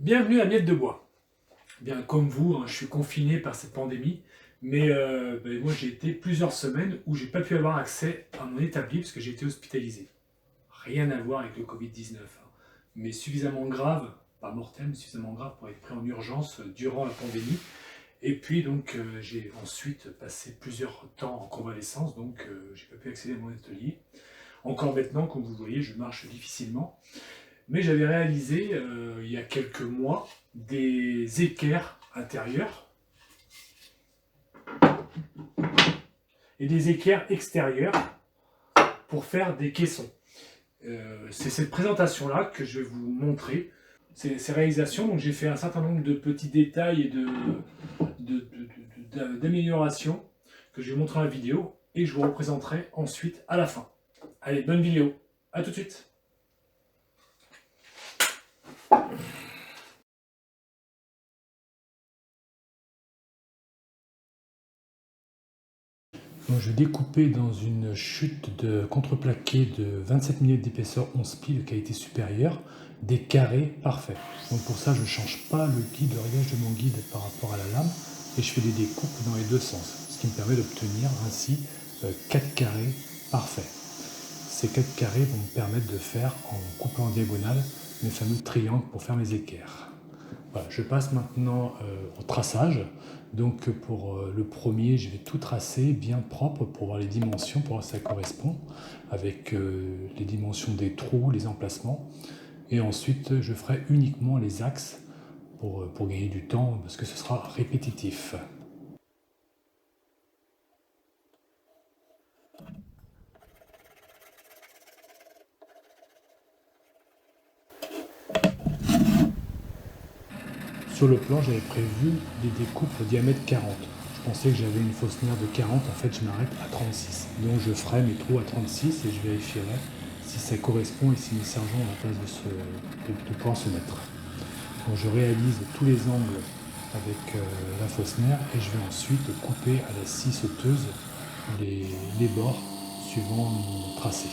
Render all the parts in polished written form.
Bienvenue à Miette de Bois. Bien comme vous, hein, je suis confiné par cette pandémie, mais moi j'ai été plusieurs semaines où j'ai pas pu avoir accès à mon établi parce que j'ai été hospitalisé. Rien à voir avec le Covid-19, hein, mais suffisamment grave, pas mortel, mais suffisamment grave pour être pris en urgence durant la pandémie. Et puis donc j'ai ensuite passé plusieurs temps en convalescence, donc j'ai pas pu accéder à mon atelier. Encore maintenant, comme vous voyez, je marche difficilement. Mais j'avais réalisé il y a quelques mois des équerres intérieures et des équerres extérieures pour faire des caissons. C'est cette présentation-là que je vais vous montrer, ces réalisations. Donc j'ai fait un certain nombre de petits détails et d'améliorations que je vais montrer dans la vidéo et je vous représenterai ensuite à la fin. Allez, bonne vidéo, à tout de suite. Donc, je vais découper dans une chute de contreplaqué de 27 mm d'épaisseur 11 plis de qualité supérieure des carrés parfaits. Donc pour ça, je ne change pas le réglage de mon guide par rapport à la lame et je fais des découpes dans les deux sens, ce qui me permet d'obtenir ainsi 4 carrés parfaits. Ces 4 carrés vont me permettre de faire, en coupant en diagonale, mes fameux triangles pour faire mes équerres. Voilà, je passe maintenant au traçage. Donc pour le premier, je vais tout tracer bien propre pour voir les dimensions, pour voir si ça correspond avec les dimensions des trous, les emplacements. Et ensuite, je ferai uniquement les axes pour gagner du temps parce que ce sera répétitif. Sur le plan, j'avais prévu des découpes au diamètre 40. Je pensais que j'avais une fausse nerf de 40, en fait je m'arrête à 36. Donc je ferai mes trous à 36 et je vérifierai si ça correspond et si mes sergents ont la place de pouvoir se mettre. Donc je réalise tous les angles avec la fausse nerf et je vais ensuite couper à la scie sauteuse les bords suivant mon tracé.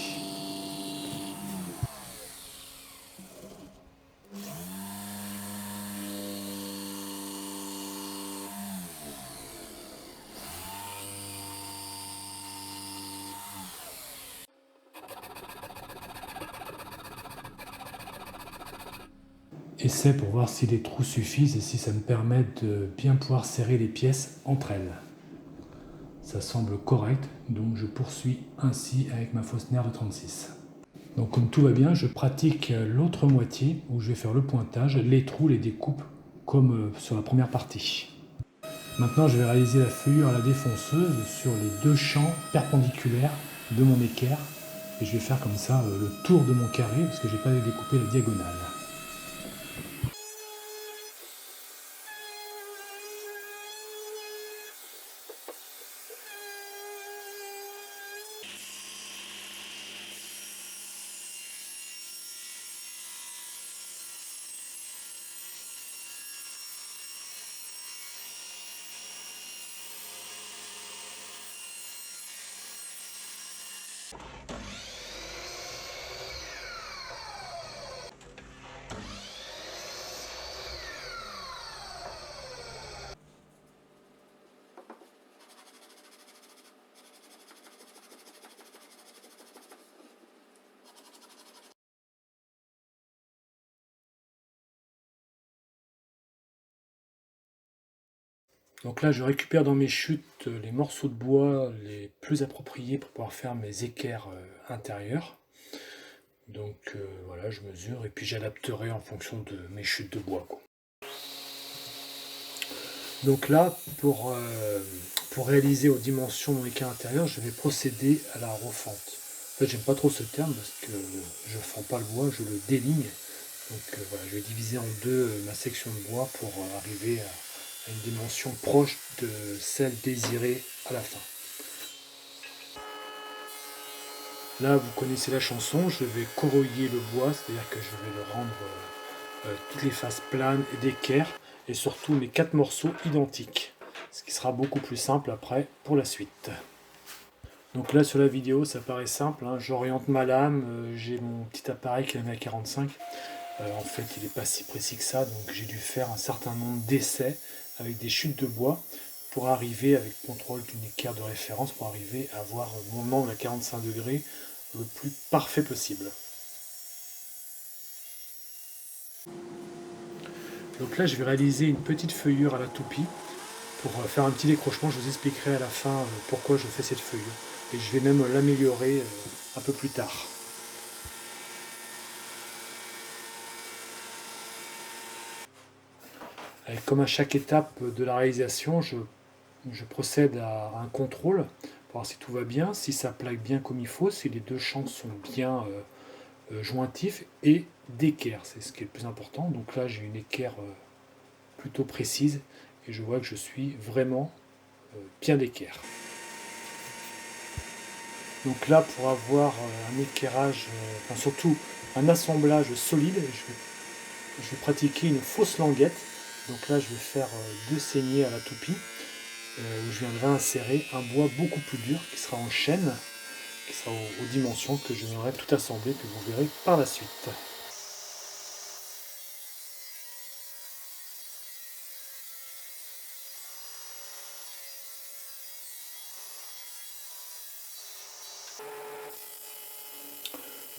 Essai pour voir si les trous suffisent et si ça me permet de bien pouvoir serrer les pièces entre elles. Ça semble correct, donc je poursuis ainsi avec ma fausse nerf de 36. Donc comme tout va bien, je pratique l'autre moitié où je vais faire le pointage, les trous, les découpes comme sur la première partie. Maintenant je vais réaliser la feuillure à la défonceuse sur les deux champs perpendiculaires de mon équerre et je vais faire comme ça le tour de mon carré parce que je n'ai pas découpé la diagonale. Donc là, je récupère dans mes chutes les morceaux de bois les plus appropriés pour pouvoir faire mes équerres intérieures. Donc voilà, je mesure et puis j'adapterai en fonction de mes chutes de bois, quoi. Donc là, pour réaliser aux dimensions de mon équerre intérieur, je vais procéder à la refente. En fait, j'aime pas trop ce terme parce que je ne fends pas le bois, je le déligne. Donc voilà, je vais diviser en deux ma section de bois pour arriver à une dimension proche de celle désirée à la fin. Là, vous connaissez la chanson, je vais corroyer le bois, c'est-à-dire que je vais le rendre toutes les faces planes et d'équerre, et surtout mes 4 morceaux identiques, ce qui sera beaucoup plus simple après pour la suite. Donc là sur la vidéo ça paraît simple, hein, j'oriente ma lame, j'ai mon petit appareil qui est à 45, En fait, il n'est pas si précis que ça, donc j'ai dû faire un certain nombre d'essais avec des chutes de bois pour arriver, avec contrôle d'une équerre de référence, pour arriver à avoir mon angle à 45 degrés le plus parfait possible. Donc là, je vais réaliser une petite feuillure à la toupie pour faire un petit décrochement. Je vous expliquerai à la fin pourquoi je fais cette feuillure. Et je vais même l'améliorer un peu plus tard. Et comme à chaque étape de la réalisation, je procède à un contrôle pour voir si tout va bien, si ça plaque bien comme il faut, si les deux champs sont bien jointifs et d'équerre, c'est ce qui est le plus important. Donc là, j'ai une équerre plutôt précise et je vois que je suis vraiment bien d'équerre. Donc là, pour avoir un équerrage, enfin surtout un assemblage solide, je vais pratiquer une fausse languette. Donc là, je vais faire 2 saignées à la toupie, où je viendrai insérer un bois beaucoup plus dur qui sera en chêne, qui sera aux dimensions que je viendrai tout assembler, que vous verrez par la suite.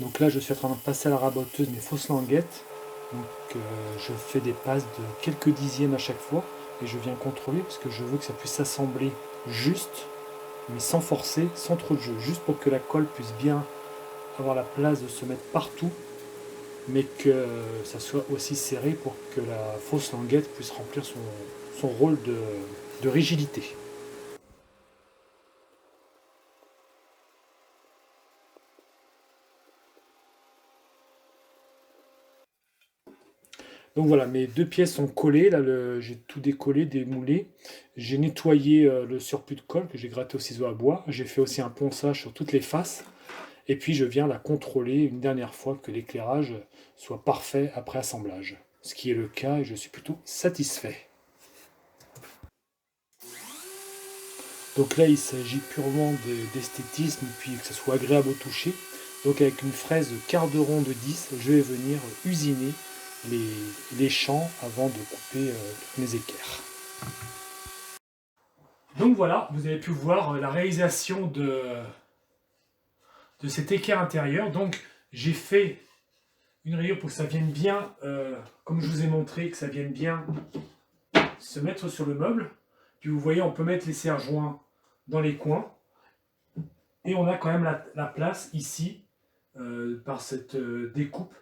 Donc là, je suis en train de passer à la raboteuse mes fausses languettes. Donc je fais des passes de quelques dixièmes à chaque fois et je viens contrôler parce que je veux que ça puisse s'assembler juste, mais sans forcer, sans trop de jeu, juste pour que la colle puisse bien avoir la place de se mettre partout, mais que ça soit aussi serré pour que la fausse languette puisse remplir son rôle de rigidité. Donc voilà, mes 2 pièces sont collées, là j'ai tout décollé, démoulé. J'ai nettoyé le surplus de colle que j'ai gratté au ciseau à bois. J'ai fait aussi un ponçage sur toutes les faces. Et puis je viens la contrôler une dernière fois que l'éclairage soit parfait après assemblage. Ce qui est le cas et je suis plutôt satisfait. Donc là il s'agit purement d'esthétisme et puis que ce soit agréable au toucher. Donc avec une fraise quart de rond de 10, je vais venir usiner les champs avant de couper toutes mes équerres. Donc voilà, vous avez pu voir la réalisation de cette équerre intérieure. Donc j'ai fait une rayure pour que ça vienne bien, comme je vous ai montré, que ça vienne bien se mettre sur le meuble. Puis vous voyez, on peut mettre les serre-joints dans les coins. Et on a quand même la place ici, par cette découpe,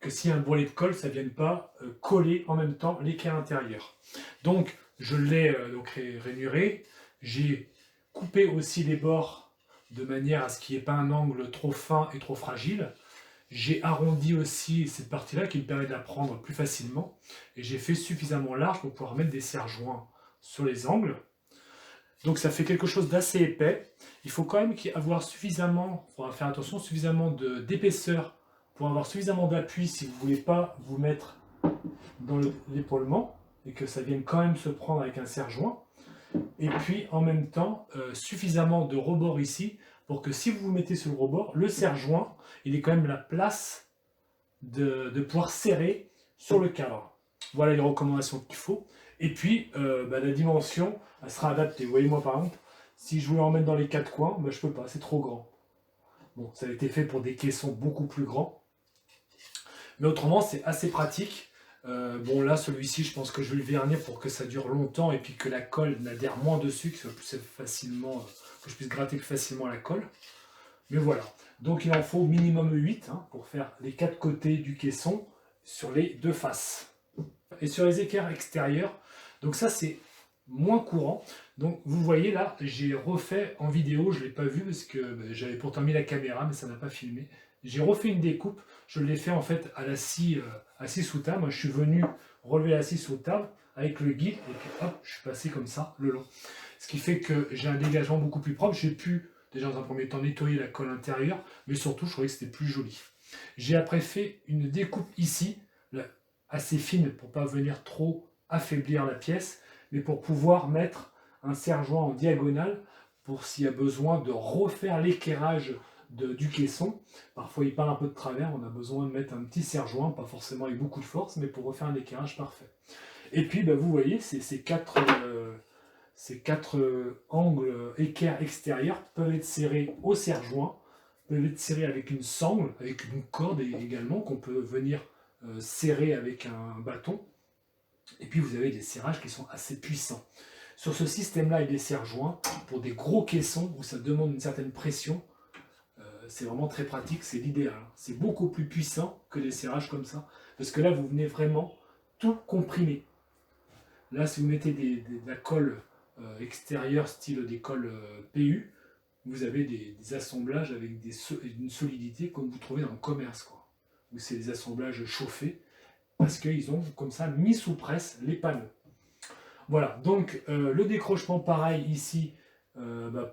que si un bourrelet de colle, ça ne vienne pas coller en même temps l'équerre intérieure. Donc je l'ai rainuré. J'ai coupé aussi les bords de manière à ce qu'il n'y ait pas un angle trop fin et trop fragile. J'ai arrondi aussi cette partie-là qui me permet de la prendre plus facilement. Et j'ai fait suffisamment large pour pouvoir mettre des serre-joints sur les angles. Donc ça fait quelque chose d'assez épais. Il faut quand même avoir suffisamment, il faudra faire attention, suffisamment d'épaisseur pour avoir suffisamment d'appui si vous ne voulez pas vous mettre dans l'épaulement et que ça vienne quand même se prendre avec un serre-joint. Et puis en même temps, suffisamment de rebord ici pour que si vous vous mettez sur le rebord, le serre-joint, il ait quand même la place de pouvoir serrer sur le cadre. Voilà les recommandations qu'il faut. Et puis, la dimension, elle sera adaptée. Vous voyez, moi par exemple, si je voulais en mettre dans les 4 coins, je ne peux pas, c'est trop grand. Bon, ça a été fait pour des caissons beaucoup plus grands. Mais autrement, c'est assez pratique. Bon, là, celui-ci, je pense que je vais le vernir pour que ça dure longtemps et puis que la colle n'adhère moins dessus, que je puisse gratter plus facilement la colle. Mais voilà. Donc, il en faut minimum 8 pour faire les 4 côtés du caisson sur les 2 faces. Et sur les équerres extérieures, donc ça, c'est moins courant. Donc, vous voyez là, j'ai refait en vidéo, je ne l'ai pas vu parce que j'avais pourtant mis la caméra, mais ça n'a pas filmé. J'ai refait une découpe, je l'ai fait en fait à la scie sous table. Moi, je suis venu relever la scie sous table avec le guide et puis hop, je suis passé comme ça le long. Ce qui fait que j'ai un dégagement beaucoup plus propre. J'ai pu déjà dans un premier temps nettoyer la colle intérieure, mais surtout je trouvais que c'était plus joli. J'ai après fait une découpe ici, assez fine pour ne pas venir trop affaiblir la pièce, mais pour pouvoir mettre un serre-joint en diagonale pour s'il y a besoin de refaire l'équerrage du caisson. Parfois il part un peu de travers, on a besoin de mettre un petit serre-joint, pas forcément avec beaucoup de force, mais pour refaire un équerrage parfait. Et puis vous voyez, ces quatre angles équerres extérieurs peuvent être serrés au serre-joint, peuvent être serrés avec une sangle, avec une corde également, qu'on peut venir serrer avec un bâton. Et puis vous avez des serrages qui sont assez puissants. Sur ce système-là et des serre-joints, pour des gros caissons où ça demande une certaine pression, c'est vraiment très pratique, c'est l'idéal. C'est beaucoup plus puissant que des serrages comme ça, parce que là vous venez vraiment tout comprimer. Là, si vous mettez de la colle extérieure, style des colles PU, vous avez des assemblages avec une solidité comme vous trouvez dans le commerce, quoi. Où c'est des assemblages chauffés, parce qu'ils ont comme ça mis sous presse les panneaux. Voilà, donc le décrochement pareil ici,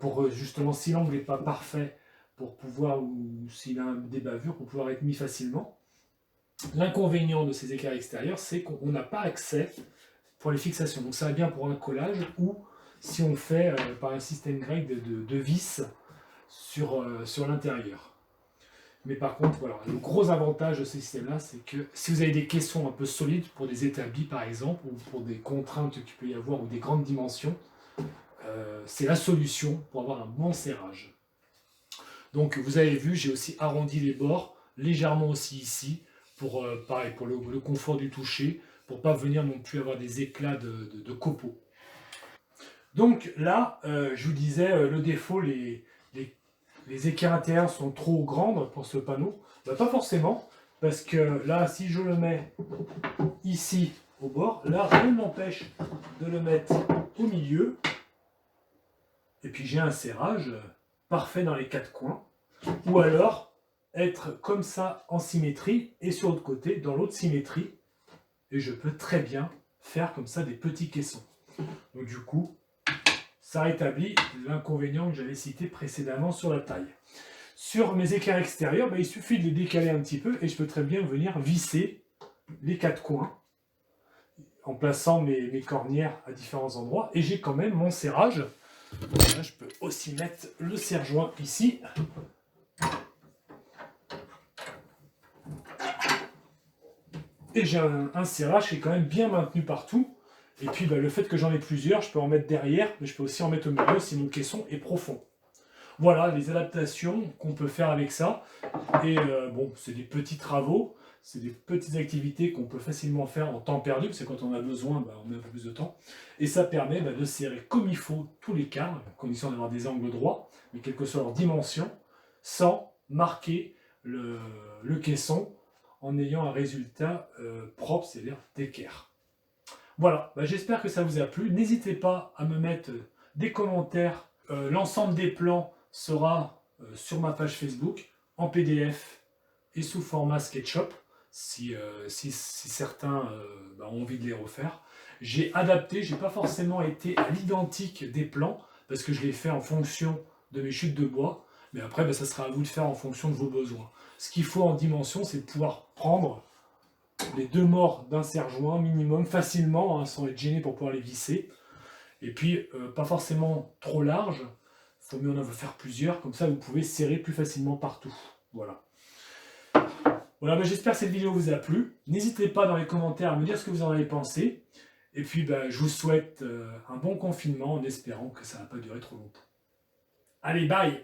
pour justement si l'angle n'est pas parfait, pour pouvoir, ou s'il a des bavures, pour pouvoir être mis facilement. L'inconvénient de ces équerres extérieurs, c'est qu'on n'a pas accès pour les fixations. Donc ça va bien pour un collage ou si on fait par un système grec de vis sur l'intérieur. Mais par contre, voilà, le gros avantage de ce système-là, c'est que si vous avez des caissons un peu solides pour des établis par exemple, ou pour des contraintes qu'il peut y avoir, ou des grandes dimensions, c'est la solution pour avoir un bon serrage. Donc vous avez vu, j'ai aussi arrondi les bords, légèrement aussi ici, pour, pareil, pour le confort du toucher, pour ne pas venir non plus avoir des éclats de copeaux. Donc là, je vous disais, le défaut, les équerres intérieures sont trop grandes pour ce panneau. Pas forcément, parce que là, si je le mets ici au bord, là, rien ne m'empêche de le mettre au milieu. Et puis j'ai un serrage parfait dans les quatre coins. Ou alors, être comme ça en symétrie, et sur l'autre côté, dans l'autre symétrie. Et je peux très bien faire comme ça des petits caissons. Donc du coup, ça rétablit l'inconvénient que j'avais cité précédemment sur la taille. Sur mes équerres extérieurs, il suffit de les décaler un petit peu et je peux très bien venir visser les quatre coins en plaçant mes cornières à différents endroits. Et j'ai quand même mon serrage. Là, je peux aussi mettre le serre-joint ici. Et j'ai un serrage qui est quand même bien maintenu partout. Et puis le fait que j'en ai plusieurs, je peux en mettre derrière, mais je peux aussi en mettre au milieu si mon caisson est profond. Voilà les adaptations qu'on peut faire avec ça. Et bon, c'est des petits travaux, c'est des petites activités qu'on peut facilement faire en temps perdu, parce que quand on a besoin, on met un peu plus de temps. Et ça permet de serrer comme il faut tous les cadres, à condition d'avoir des angles droits, mais quelle que soit leur dimension, sans marquer le caisson, en ayant un résultat propre, c'est-à-dire d'équerre. Voilà, j'espère que ça vous a plu. N'hésitez pas à me mettre des commentaires. L'ensemble des plans sera sur ma page Facebook, en PDF et sous format SketchUp, si certains ont envie de les refaire. J'ai adapté, j'ai pas forcément été à l'identique des plans, parce que je l'ai fait en fonction de mes chutes de bois, mais après ça sera à vous de faire en fonction de vos besoins. Ce qu'il faut en dimension, c'est de pouvoir prendre les deux morts d'un serre-joint minimum facilement, sans être gêné pour pouvoir les visser. Et puis, pas forcément trop large, il faut mieux en faire plusieurs, comme ça vous pouvez serrer plus facilement partout. Voilà. Voilà, j'espère que cette vidéo vous a plu. N'hésitez pas dans les commentaires à me dire ce que vous en avez pensé. Et puis, je vous souhaite un bon confinement en espérant que ça ne va pas durer trop longtemps. Allez, bye!